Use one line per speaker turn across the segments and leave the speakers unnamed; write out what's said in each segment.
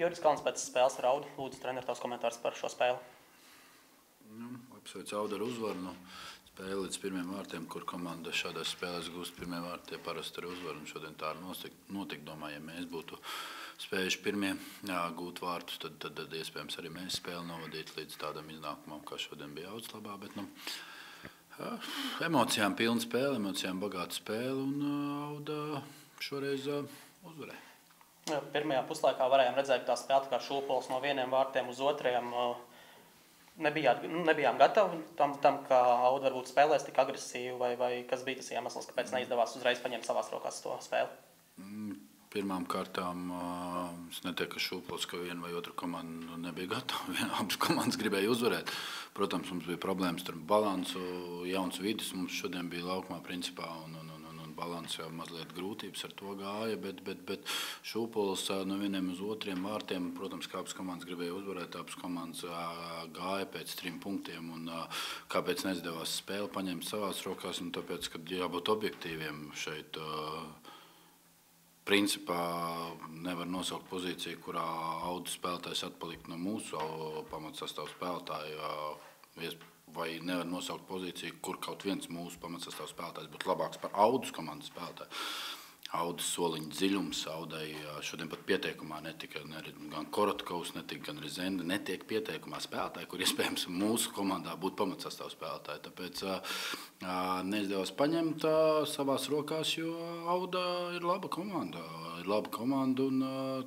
Juris Kalns pēc spēles ar Audu. Lūdzu, trener, tavs komentārs par šo spēli.
Apsveic Audu ar uzvaru. Spēle līdz pirmiem vārtiem, kur komanda šādās spēlēs gūst pirmie vārti, parasti ir uzvaru. Šodien tā ir notika. Domāju, ja mēs būtu spējuši pirmie gūt vārtus, tad iespējams arī mēs spēli novadītu līdz tādam iznākumam, kā šodien bija Audas labā. Bet, emocijām pilna spēle, emocijām bagāta spēle, un Auda šoreiz uzvarēja.
Pirmajā puslaikā varējām redzēt, ka tā spēle kā šūpols no vieniem vārtiem uz otriem. Nebijām gatavi tam, ka Auda varbūt spēlēs tik agresīvi, vai kas bija tas iemesls, kāpēc neizdevās uzreiz paņemt savās rokās to spēli?
Pirmām kārtām es neteiktu, ka šūpols, ka viena vai otra komanda nebija gatava. Abas komandas gribēja uzvarēt. Protams, mums bija problēmas ar balansu, jauns vidus mums šodien bija laukumā principā, un balans jau mazliet grūtības ar to gāja, bet šūpols no vieniem uz otriem vārtiem, protams, kā abas komandas gribēja uzvarēt, abas komandas gāja pēc 3 punktiem, un kāpēc neizdevās spēli paņemt savās rokās, un tāpēc, kad jābūt objektīviem šeit, principā nevar nosaukt pozīciju, kurā Audas spēlētājs atpalikt no mūsu pamatsastāvu spēlētāju, vai nevar nosaukt pozīciju, kur kaut viens mūsu pamatsastāvu spēlētājs būtu labāks par Audas komandas spēlētāju. Audas soliņa dziļums, Audai šodien pat pieteikumā netika gan Korotkovs, netika gan Rizenda, netiek pieteikumā spēlētāji, kur iespējams mūsu komandā būtu pamatsastāvu spēlētāji. Tāpēc neizdevās paņemt savās rokās, jo Auda ir laba komanda. Un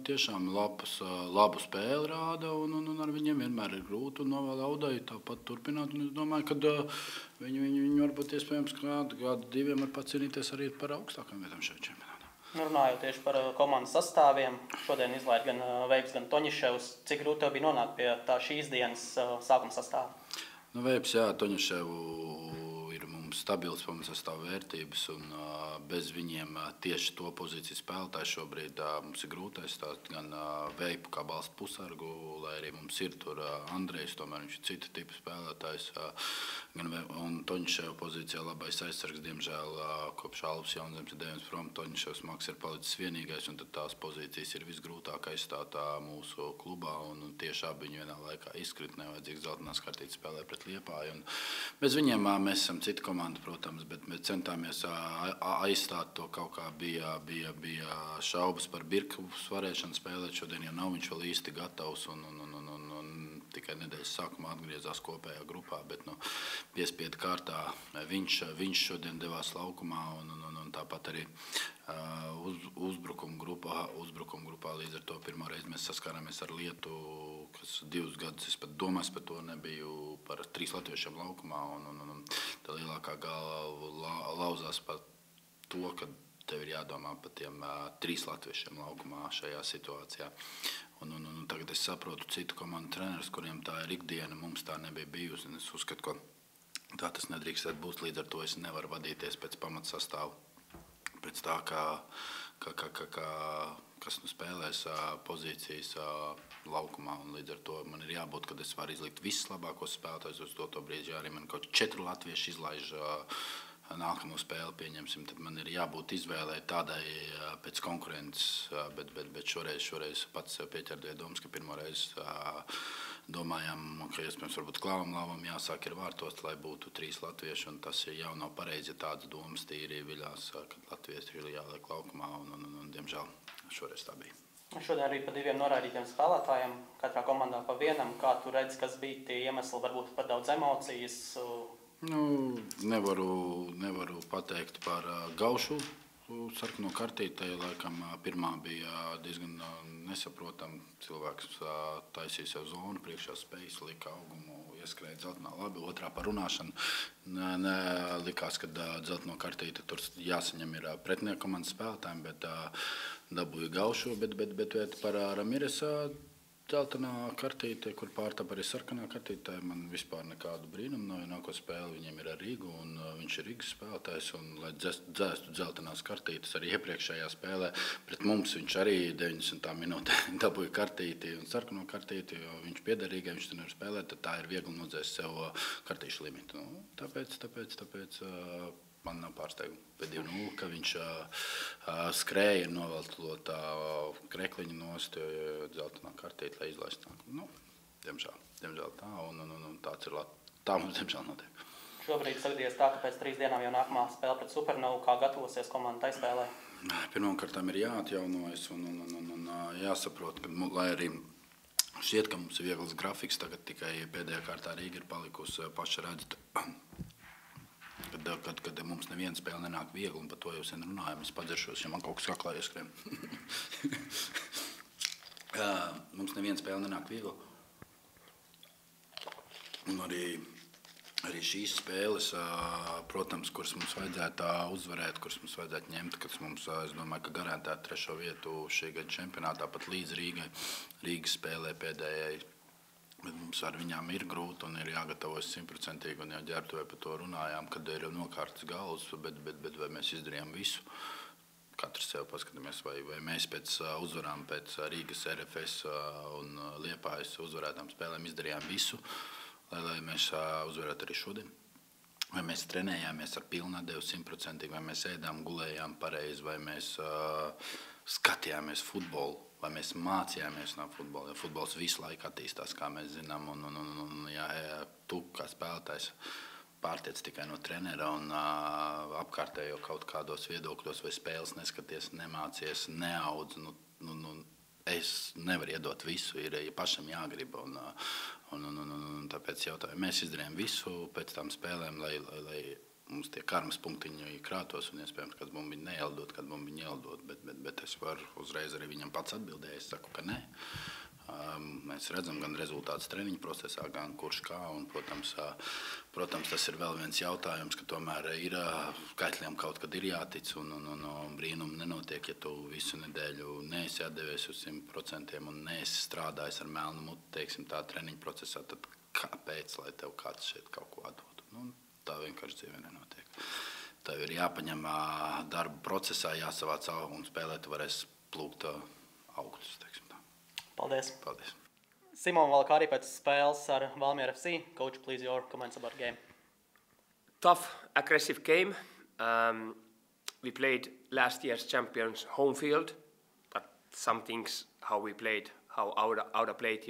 tiešām labu spēli rāda, un ar viņiem vienmēr ir grūti, un novēl Audai tāpat turpināt. Un es domāju, ka viņi varbūt iespējams gadu 2 var pacīnīties arī par augstākām vietām šajā čempionātā.
Runājot tieši par komandas sastāviem, šodien izlaid gan Veips, gan Toņiševs. Cik grūti tev bija nonākt pie tā šīs dienas sākuma sastāva?
Veips, jā, Toņiševu ir mums stabils pamatsastāvu vērtības, un bez viņiem tieši to pozīciju spēlētāju šobrīd mums ir grūti aizstāt gan Veipu kā balstu pusargu, lai arī mums ir tur Andrejs, tomēr viņš ir cita tipa spēlētājs, un Toņiševa pozīcijā labais aizsargs, diemžēl kopš Alvs Jaunzems ir deviens prom, Toņiševs Maks ir palicis vienīgais, un tad tās pozīcijas ir visgrūtāk aizstāt mūsu klubā, un tieši abi viņi vienā laikā izkrit, nevajadzīgs zeltainās kartītes spēlē pret Liepāju, un bez viņiem mēs esam cita komanda, protams, bet centāmies aizstāt to kaut kā bija šaubas par Birkovs varēšanu spēlēt, šodien jau nav viņš vēl īsti gatavs, un tikai nedēļas sākumā atgriezās kopējā grupā, bet piespiedu kārtā viņš šodien devās laukumā, un tāpat arī uzbrukuma grupā līdz ar to pirmo reizi mēs saskārāmies ar lietu, kas 2 gadus, es pat domās par to nebiju, par 3 latviešiem laukumā, un tā lielākā galva lauzās par to, ka tev ir jādomā par tiem 3 latviešiem laukumā šajā situācijā. Un tagad es saprotu citu komandu trenerus, kuriem tā ir ikdiena, mums tā nebija bijusi, un es uzskatu, ka tā tas nedrīkstētu būt, līdz ar to es nevaru vadīties pēc pamatsastāvu, pēc tā, kas spēlēs pozīcijas laukumā, un līdz ar to man ir jābūt, kad es varu izlikt visus labākos spēlētājus uz to brīdi, ja arī man kaut 4 latvieši izlaiž nākamo spēli, pieņemsim, tad man ir jābūt izvēlē tādai pēc konkurences, bet šoreiz pats sev pieķerdoja domas, ka pirmo reizi domājām, ka iespējams varbūt Klāvam jāsāk ir vārtos, lai būtu 3 latvieši, un tas jau nav pareizi, ja tādas domas tīri viļās, kad latvieši ir jāliek laukumā, un diemžēl šoreiz tā bija.
Šodien arī pa 2 noraidītiem spēlētājiem, katrā komandā pa vienam. Kā tu redzi, kas bija tie iemesli, varbūt par daudz emocijas?
Nevaru pateikt par Gaušu sarkano kartītei. Laikam pirmā bija diezgan nesaprotam. Cilvēks taisīja sev zonu, priekšā spējas, lika augumu, ieskrēja dzeltenā labi. Otrā par runāšanu. Likās, ka dzelteno kartīte tur jāsaņem ir pretinieka komandas spēlētājiem, bet dabūja Gaušu, bet par Ramirez dzeltenā kartīte, kur pārtap arī sarkanā kartītē, man vispār nekādu brīnumu nav, jo nāko spēli viņiem ir ar Rīgu, un viņš ir Rīgas spēlētājs, un lai dzēstu dzeltenās kartītes arī iepriekšējā spēlē, pret mums viņš arī 90. minūtē dabūja kartīti un sarkano kartīti, jo viņš piederīgai, viņš tur nevar spēlēt, tad tā ir viegli nodzēst sev kartīšu limitu. Tāpēc man nav pārsteiguma. Pēc 2-0, ka viņš skrēja, novelta krekliņu nost, dzeltenā kartīte, lai izlaistu. Nu, diemžēl tā, un tāds ir tā mums diemžēl notiek.
Šobrīd sagaidījies tā, ka pēc 3 dienām jau nākamā spēle pret Supernovu, kā gatavosies komanda tai spēlē?
Pirmkārt ir jāatjaunojas un jāsaprot, ka, lai arī šķiet, ka mums ir viegls grafiks, tagad tikai pēdējā kārtā Rīga ir palikusi paši redzat, kad mums neviena spēle nenāk viegli, un par to jau sen runājam. Es padzeršos, ja man kaut kas kaklā ieskrien. Mums neviena spēle nenāk viegli. Un arī šīs spēles, protams, kuras mums vajadzētu uzvarēt, kuras mums vajadzētu ņemt, kas mums, es domāju, ka garantētu 3. vietu šī gada čempionātā, pat līdz Rīgai. Rīgas spēlē pēdējai, bet mums ar viņām ir grūti un ir jāgatavojas 100%, un jau ģērbtuvē par to runājām, kad ir nokārtas galvas, bet vai mēs izdarījām visu? Katrs sev paskatāmies, vai mēs pēc uzvarām, pēc Rīgas RFS un Liepājas uzvarētām spēlēm izdarījām visu, lai mēs uzvarētu arī šodien. Vai mēs trenējāmies ar pilnu atdevu 100%, vai mēs ēdām, gulējām pareizi, vai mēs skatījāmies futbolu, vai mēs mācījāmies no futbola. Jo futbols visu laiku attīstās, kā mēs zinām, un ja tu kā spēlētājs pārtiec tikai no trenera un apkārtējo kaut kādos viedokļos vai spēles neskaties, nemācies, neaudz, es nevaru iedot visu, ir pašam jāgrib, un tāpēc jautāju, mēs izdarījām visu pēc tām spēlēm, lai mums tie karmas punktiņi krātos, un iespējams, kad bumbiņi neieldot, kad bumbiņi ieldot, bet es varu uzreiz arī viņam pats atbildēju, es saku, ka nē. Mēs redzam gan rezultātus treniņu procesā, gan kurš kā, un, protams, tas ir vēl viens jautājums, ka tomēr ir skaitļiem kaut kad ir jātic, un brīnumi nenotiek, ja tu visu nedēļu neesi atdevies uz 100% un neesi strādājis ar melnu muti, teiksim, tā treniņu procesā, tad kāpēc, lai tev kāds šeit kaut ko atdod? Tā vienkārši dzīvē nenotiek. Tev ir jāpaņem darba procesā, jāsavāc un spēlēt varēs plūkt augtus, teiksim.
Paldies.
Paldies.
Simon Valkārī pēc spēles ar Valmiera FC. Coach, please, your comments about the game.
Tough, aggressive game. We played last year's champions home field, but some things how we played, how Auda played,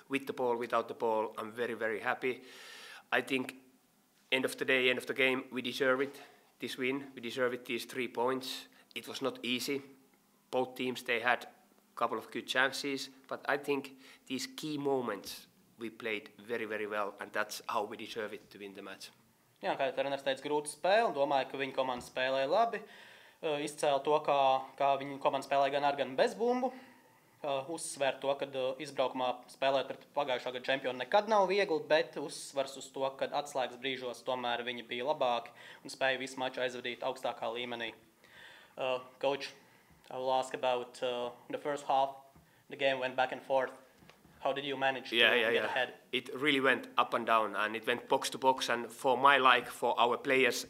with the ball, without the ball, I'm very, very happy. I think end of the day, end of the game, we deserve it, this win. We deserve it, these 3 points. It was not easy. Both teams, they had couple of good chances, but I think these key moments we played very, very well, and that's how we deserve it to win the match.
Jā, kā treneris teica, grūta spēle, un domāju, ka viņa komanda spēlēja labi. Izcēla to, kā viņa komanda spēlēja gan ar, gan bez bumbu. Uzsver to, ka izbraukumā spēlēt pret pagājušā gada čempionu nekad nav viegli, bet uzsvars uz to, ka atslēgas brīžos tomēr viņi bija labāki un spēja visu maču aizvadīt augstākā līmenī. Coach, I will ask about the first half. The game went back and forth. How did you manage to get ahead?
It really went up and down, and it went box to box. And for for our players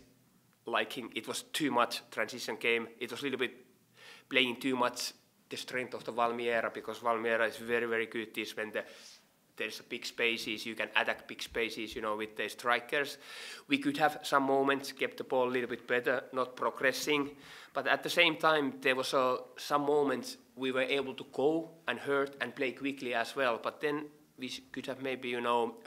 liking, it was too much transition game. It was a little bit playing too much the strength of the Valmiera, because Valmiera is very, very good this when there's big spaces, you can attack big spaces, with the strikers. We could have some moments, kept the ball a little bit better, not progressing. But at the same time, there was some moments we were able to go and hurt and play quickly as well. But then we could have maybe,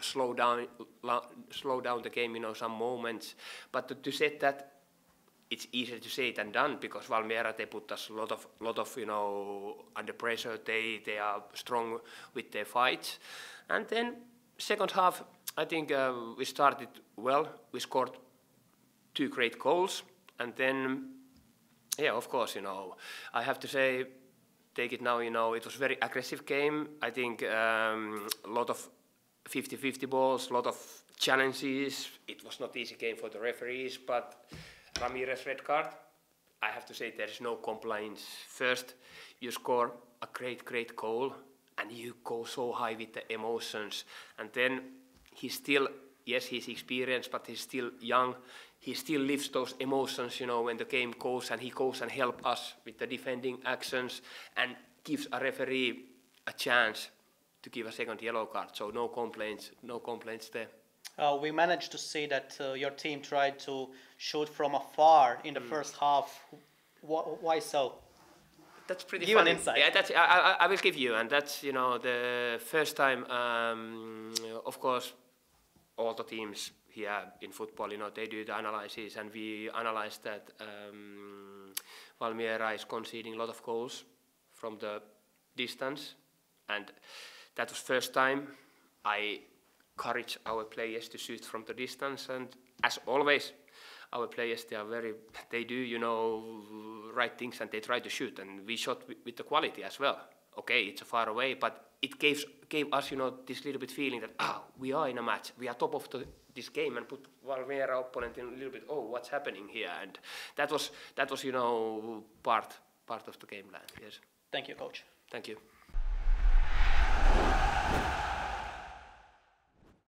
slow down the game, some moments. But to say that, it's easier to say than done, because Valmiera, they put us a lot of under pressure. They are strong with their fights. And then second half, I think we started well. We scored 2 great goals. And then, of course, I have to say, take it now, it was a very aggressive game. I think a lot of 50-50 balls, a lot of challenges. It was not easy game for the referees, but Ramirez red card, I have to say there is no complaints. First, you score a great goal, and you go so high with the emotions. And then he's still, yes, he's experienced, but he's still young. He still lives those emotions, when the game goes, and he goes and helps us with the defending actions and gives a referee a chance to give a second yellow card. So no complaints there.
We managed to see that your team tried to shoot from afar in the first half. Why so?
That's pretty
Give an
funny.
insight.
Yeah, that's, I will give you, and that's the first time. Of course, all the teams here in football, they do the analysis, and we analyzed that Valmiera is conceding a lot of goals from the distance, and that was first time I encourage our players to shoot from the distance, and as always, our players they do right things and they try to shoot, and we shot with the quality as well. Okay, it's far away, but it gave us this little bit feeling that we are in a match, we are top of this game, and put Valmiera opponent in a little bit. What's happening here? And that was part of the game plan. Yes.
Thank you, coach.
Thank you.